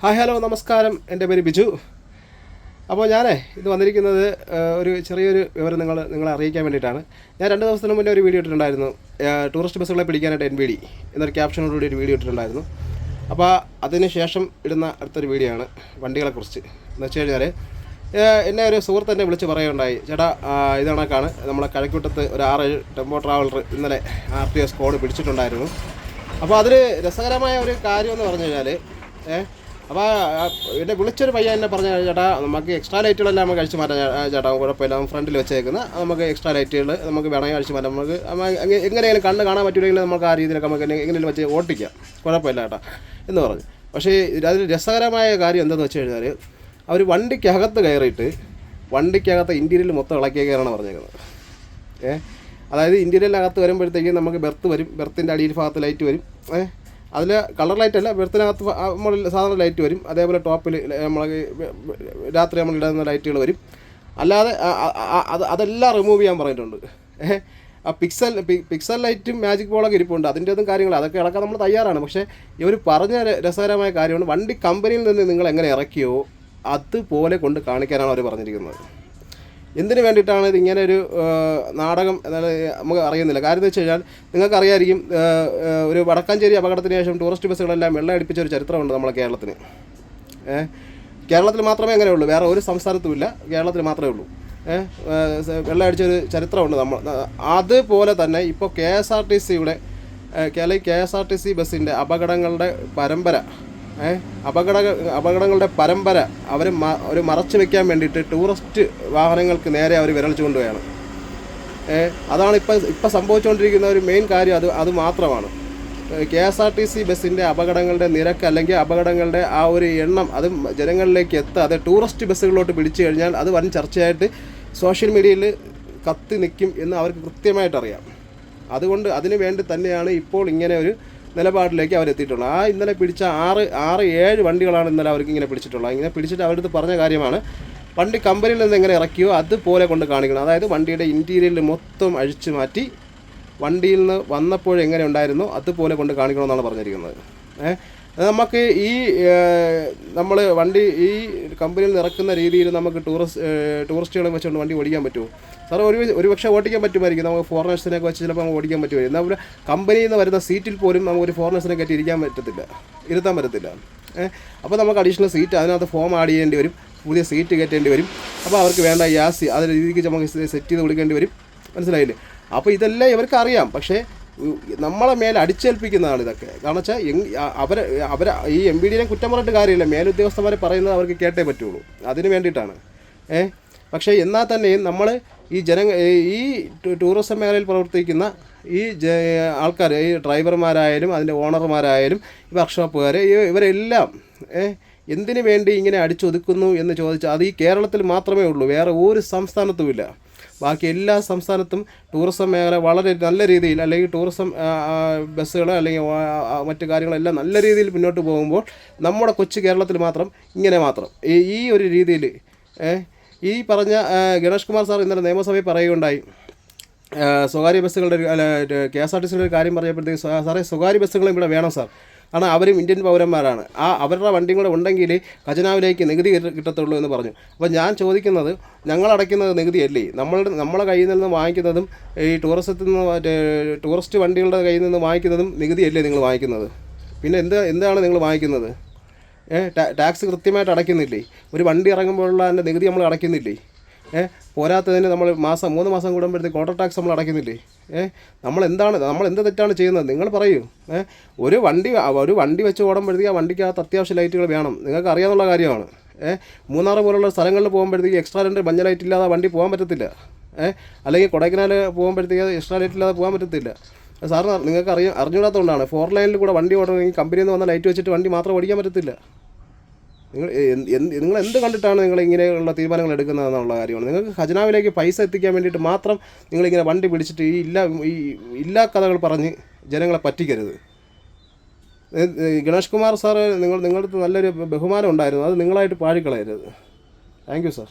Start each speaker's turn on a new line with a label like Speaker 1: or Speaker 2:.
Speaker 1: Hi hello നമസ്കാരം, എൻ്റെ പേര് ബിജു. അപ്പോൾ ഇത് വന്നിരിക്കുന്നത് ഒരു ചെറിയൊരു വിവരം നിങ്ങളെ അറിയിക്കാൻ വേണ്ടിയിട്ടാണ്. ഞാൻ 2 ദിവസത്തിന് മുന്നേ ഒരു വീഡിയോ ഇട്ടിട്ടുണ്ടായിരുന്നു. ടൂറിസ്റ്റ് ബസ്സുകളെ പിടിക്കാനായിട്ട് NBD എന്നൊരു ക്യാപ്ഷനോടുകൂടി ഒരു വീഡിയോ ഇട്ടിട്ടുണ്ടായിരുന്നു. അപ്പോൾ അതിന് ശേഷം ഇടുന്ന അടുത്തൊരു വീഡിയോ ആണ് വണ്ടികളെക്കുറിച്ച്. എന്ന് വെച്ച് കഴിഞ്ഞാൽ എന്നെ ഒരു സുഹൃത്ത് എന്നെ വിളിച്ച് പറയുകയുണ്ടായി, ചേട്ടാ ഇത് കണക്കാണ് നമ്മളെ കഴക്കൂട്ടത്ത് ഒരു 6 ടെമ്പോ ട്രാവലർ ഇന്നലെ RTO സ്ക്വാഡ് പിടിച്ചിട്ടുണ്ടായിരുന്നു. അപ്പോൾ അതിൽ രസകരമായ ഒരു കാര്യമെന്ന് പറഞ്ഞു കഴിഞ്ഞാൽ അപ്പോൾ എന്നെ വിളിച്ചൊരു പയ്യൻ എന്നെ പറഞ്ഞ, ചേട്ടാ നമുക്ക് എക്സ്ട്രാ ലൈറ്റുകളെല്ലാം നമുക്ക് അഴിച്ചു മാറ്റാം ചേട്ടാ, കുഴപ്പമില്ല, ഫ്രണ്ടിൽ വെച്ചേക്കുന്ന നമുക്ക് എക്സ്ട്രാ ലൈറ്റുകൾ നമുക്ക് വേണമെങ്കിൽ അഴിച്ചു മാറ്റാം, നമുക്ക് എങ്ങനെയാലും കണ്ണ് കാണാൻ പറ്റില്ലെങ്കിൽ നമുക്ക് ആ രീതിയിലൊക്കെ നമുക്ക് എങ്ങനെയും വെച്ച് ഓട്ടിക്കാം, കുഴപ്പമില്ല ചേട്ടാ എന്ന് പറഞ്ഞു. പക്ഷേ അതിൽ രസകരമായ കാര്യം എന്താണെന്ന് വെച്ച് കഴിഞ്ഞാൽ അവർ വണ്ടിക്കകത്ത് കയറിയിട്ട് വണ്ടിക്കകത്ത് ഇൻറ്റീരിയൽ മൊത്തം ഇളക്കിയൊക്കെയാണ് പറഞ്ഞേക്കുന്നത്. അതായത് ഇൻറ്റീരിയലിനകത്ത് വരുമ്പോഴത്തേക്കും നമുക്ക് ബെർത്ത് വരും, ബെർത്തിൻ്റെ അടിയിൽ ഭാഗത്ത് ലൈറ്റ് വരും. അതിൽ കളർ ലൈറ്റല്ല, ബെർത്തിനകത്ത് നമ്മൾ സാധാരണ ലൈറ്റ് വരും. അതേപോലെ ടോപ്പിൽ നമ്മൾ രാത്രി നമ്മൾ ഇടുന്ന ലൈറ്റുകൾ വരും. അല്ലാതെ അതെല്ലാം റിമൂവ് ചെയ്യാൻ പറഞ്ഞിട്ടുണ്ട്. ആ പിക്സൽ ലൈറ്റും മാജിക് ബോളൊക്കെ ഇരിപ്പുണ്ട്, അതിൻ്റെ ഒന്നും കാര്യങ്ങൾ അതൊക്കെ ഇളക്കാൻ നമ്മൾ തയ്യാറാണ്. പക്ഷേ ഇവർ പറഞ്ഞ രസകരമായ കാര്യമാണ്, വണ്ടി കമ്പനിയിൽ നിന്ന് നിങ്ങൾ എങ്ങനെ ഇറക്കിയോ അതുപോലെ കൊണ്ട് കാണിക്കാനാണ് അവർ പറഞ്ഞിരിക്കുന്നത്. എന്തിനു വേണ്ടിയിട്ടാണ് ഇതിങ്ങനെ ഒരു നാടകം എന്നാലും നമുക്ക് അറിയുന്നില്ല. കാര്യം എന്ന് വെച്ച് കഴിഞ്ഞാൽ നിങ്ങൾക്കറിയായിരിക്കും, ഒരു വടക്കാഞ്ചേരി അപകടത്തിന് ശേഷം ടൂറിസ്റ്റ് ബസ്സുകളെല്ലാം വെള്ളം അടിപ്പിച്ച ഒരു ചരിത്രമുണ്ട് നമ്മളെ കേരളത്തിന്. കേരളത്തിൽ മാത്രമേ അങ്ങനെ ഉള്ളൂ, വേറെ ഒരു സംസ്ഥാനത്തുമില്ല, കേരളത്തിൽ മാത്രമേ ഉള്ളൂ. വെള്ളം അടിച്ചൊരു ചരിത്രമുണ്ട് നമ്മൾ. അതുപോലെ തന്നെ ഇപ്പോൾ KSRTCയുടെ KSRTC ബസ്സിൻ്റെ അപകടങ്ങളുടെ പരമ്പര അപകടങ്ങളുടെ പരമ്പര ഒരു മറച്ചു വെക്കാൻ വേണ്ടിയിട്ട് ടൂറിസ്റ്റ് വാഹനങ്ങൾക്ക് നേരെ അവർ വിരൽ ചൂണ്ടുകയാണ്. അതാണ് ഇപ്പം സംഭവിച്ചുകൊണ്ടിരിക്കുന്ന ഒരു മെയിൻ കാര്യം. അത് മാത്രമാണ്. KSRTC ബസ്സിൻ്റെ അപകടങ്ങളുടെ നിരക്ക് അല്ലെങ്കിൽ അപകടങ്ങളുടെ ആ ഒരു എണ്ണം അത് ജനങ്ങളിലേക്ക് എത്താതെ ടൂറിസ്റ്റ് ബസ്സുകളിലോട്ട് പിടിച്ചു കഴിഞ്ഞാൽ അത് വൻ ചർച്ചയായിട്ട് സോഷ്യൽ മീഡിയയിൽ കത്തി നിൽക്കും എന്ന് അവർക്ക് കൃത്യമായിട്ടറിയാം. അതുകൊണ്ട് അതിന് വേണ്ടി തന്നെയാണ് ഇപ്പോൾ ഇങ്ങനെ ഒരു നിലപാടിലേക്ക് അവരെത്തിയിട്ടുള്ളത്. ഇന്നലെ പിടിച്ച 6-7 വണ്ടികളാണ് ഇന്നലെ അവർക്ക് ഇങ്ങനെ പിടിച്ചിട്ടുള്ളത്. ഇങ്ങനെ പിടിച്ചിട്ട് അവരടുത്ത് പറഞ്ഞ കാര്യമാണ്, വണ്ടി കമ്പനിയിൽ നിന്ന് എങ്ങനെ ഇറക്കിയോ അതുപോലെ കൊണ്ട് കാണിക്കണം. അതായത് വണ്ടിയുടെ ഇൻറ്റീരിയൽ മൊത്തം അഴിച്ചു മാറ്റി വണ്ടിയിൽ നിന്ന് വന്നപ്പോഴെങ്ങനെ ഉണ്ടായിരുന്നോ അതുപോലെ കൊണ്ട് കാണിക്കണമെന്നാണ് പറഞ്ഞിരിക്കുന്നത്. നമുക്ക് നമ്മൾ വണ്ടി ഈ കമ്പനിയിൽ നിന്ന് ഇറക്കുന്ന രീതിയിൽ നമുക്ക് ടൂറിസ്റ്റുകളെ വെച്ചുകൊണ്ട് വണ്ടി ഓടിക്കാൻ പറ്റുമോ? സാർ ഒരു പക്ഷേ ഓടിക്കാൻ പറ്റുമായിരിക്കും, നമുക്ക് ഫോറിനേഴ്സിനൊക്കെ വെച്ച് ചിലപ്പോൾ നമുക്ക് ഓടിക്കാൻ പറ്റുമായിരിക്കും. എന്നാൽ ഒരു കമ്പനിയിൽ നിന്ന് വരുന്ന സീറ്റിൽ പോലും നമുക്ക് ഒരു ഫോറിനേഴ്സിനെ കയറ്റി ഇരുത്താൻ പറ്റത്തില്ല. അപ്പോൾ നമുക്ക് അഡീഷണൽ സീറ്റ് അതിനകത്ത് ഫോം ആഡ് ചെയ്യേണ്ടി വരും, പുതിയ സീറ്റ് കയറ്റേണ്ടി വരും. അപ്പോൾ അവർക്ക് വേണ്ട ഗ്യാസ് അതിൻ്റെ രീതിക്ക് നമുക്ക് സെറ്റ് ചെയ്ത് കൊടുക്കേണ്ടി വരും. മനസ്സിലായില്ലേ? അപ്പോൾ ഇതെല്ലാം ഇവർക്ക് അറിയാം. പക്ഷേ നമ്മളെ മേലെ അടിച്ചേൽപ്പിക്കുന്നതാണ് ഇതൊക്കെ. കാരണം വെച്ചാൽ അവർ ഈ MBDനെ കുറ്റം പറഞ്ഞിട്ട് കാര്യമില്ല, മേലുദ്യോഗസ്ഥന്മാർ പറയുന്നത് അവർക്ക് കേട്ടേ പറ്റുള്ളൂ, അതിന് വേണ്ടിയിട്ടാണ്. പക്ഷേ എന്നാൽ തന്നെയും നമ്മൾ ഈ ടൂറിസം മേഖലയിൽ പ്രവർത്തിക്കുന്ന ഈ ആൾക്കാർ, ഈ ഡ്രൈവർമാരായാലും അതിൻ്റെ ഓണർമാരായാലും ഈ വർക്ക്ഷോപ്പുകാർ, ഇവരെല്ലാം എന്തിനു വേണ്ടി ഇങ്ങനെ അടിച്ചൊതുക്കുന്നു എന്ന് ചോദിച്ചാൽ അത് ഈ കേരളത്തിൽ മാത്രമേ ഉള്ളൂ, വേറെ ഒരു സംസ്ഥാനത്തുമില്ല. ബാക്കി എല്ലാ സംസ്ഥാനത്തും ടൂറിസം മേഖല വളരെ നല്ല രീതിയിൽ, അല്ലെങ്കിൽ ടൂറിസം ബസ്സുകൾ അല്ലെങ്കിൽ മറ്റു കാര്യങ്ങളെല്ലാം നല്ല രീതിയിൽ മുന്നോട്ട് പോകുമ്പോൾ നമ്മുടെ കൊച്ചു കേരളത്തിൽ മാത്രം ഈ ഒരു രീതിയിൽ ഈ പറഞ്ഞ ഗണേഷ് കുമാർ സാർ ഇന്നലെ നിയമസഭയിൽ പറയുകയുണ്ടായി, സ്വകാര്യ ബസ്സുകളുടെ KSRTCയുടെ കാര്യം പറഞ്ഞപ്പോഴത്തേക്ക്, സാറേ സ്വകാര്യ ബസ്സുകളും ഇവിടെ വേണം സാർ, കാരണം അവരും ഇന്ത്യൻ പൗരന്മാരാണ്, അവരുടെ വണ്ടിയും കൂടെ ഉണ്ടെങ്കിൽ ഖജനാവിലേക്ക് നികുതി കിട്ടത്തുള്ളൂ എന്ന് പറഞ്ഞു. അപ്പോൾ ഞാൻ ചോദിക്കുന്നത്, ഞങ്ങളടയ്ക്കുന്നത് നികുതിയല്ലേ? നമ്മളെ കയ്യിൽ നിന്ന് വാങ്ങിക്കുന്നതും ഈ ടൂറിസ്റ്റ് വണ്ടികളുടെ കയ്യിൽ നിന്ന് വാങ്ങിക്കുന്നതും നികുതിയല്ലേ നിങ്ങൾ വാങ്ങിക്കുന്നത്? പിന്നെ എന്താണ് നിങ്ങൾ വാങ്ങിക്കുന്നത്? ടാക്സ് കൃത്യമായിട്ട് അടയ്ക്കുന്നില്ലേ? ഒരു വണ്ടി ഇറങ്ങുമ്പോഴുള്ള അതിൻ്റെ നികുതി നമ്മൾ അടയ്ക്കുന്നില്ലേ? പോരാത്തതിന് നമ്മൾ 3 മാസം കൂടുമ്പോഴത്തേക്ക് ക്വാർട്ടർ ടാക്സ് നമ്മൾ അടയ്ക്കുന്നില്ലേ? നമ്മൾ എന്ത് തെറ്റാണ് ചെയ്യുന്നത്? നിങ്ങൾ പറയൂ. ഒരു വണ്ടി വെച്ച് ഓടുമ്പോഴത്തേക്ക് ആ വണ്ടിക്കകത്ത് അത്യാവശ്യം ലൈറ്റുകൾ വേണം, നിങ്ങൾക്ക് അറിയാവുന്ന കാര്യമാണ്. മൂന്നാർ പോലുള്ള സ്ഥലങ്ങളിൽ പോകുമ്പോഴത്തേക്ക് എക്സ്ട്രാ 2 മഞ്ഞ ലൈറ്റ് ഇല്ലാതെ വണ്ടി പോകാൻ പറ്റത്തില്ല. അല്ലെങ്കിൽ കൊടൈക്കനാൽ പോകുമ്പോഴത്തേക്ക് എക്സ്ട്രാ ലൈറ്റ് ഇല്ലാതെ പോകാൻ പറ്റത്തില്ല. സാറിന് നിങ്ങൾക്ക് അറിഞ്ഞുകൂടാത്തതുകൊണ്ടാണ്. 4 ലൈനിൽ കൂടെ വണ്ടി ഓടണമെങ്കിൽ കമ്പനിയിൽ നിന്ന് വന്ന ലൈറ്റ് വെച്ചിട്ട് വണ്ടി മാത്രം ഓടിക്കാൻ പറ്റത്തില്ല. നിങ്ങൾ എന്ത് കണ്ടിട്ടാണ് നിങ്ങൾ ഇങ്ങനെയുള്ള തീരുമാനങ്ങൾ എടുക്കുന്നതെന്നുള്ള കാര്യമാണ്. നിങ്ങൾക്ക് ഖജനാവിലേക്ക് പൈസ എത്തിക്കാൻ വേണ്ടിയിട്ട് മാത്രം നിങ്ങളിങ്ങനെ വണ്ടി പിടിച്ചിട്ട് ഇല്ലാ കഥകൾ പറഞ്ഞ് ജനങ്ങളെ പറ്റിക്കരുത്. ഗണേഷ് കുമാർ സാറ് നിങ്ങളുടെ അടുത്ത് നല്ലൊരു ബഹുമാനം ഉണ്ടായിരുന്നു, അത് നിങ്ങളായിട്ട് പാഴിക്കളയരുത്. Thank you sir.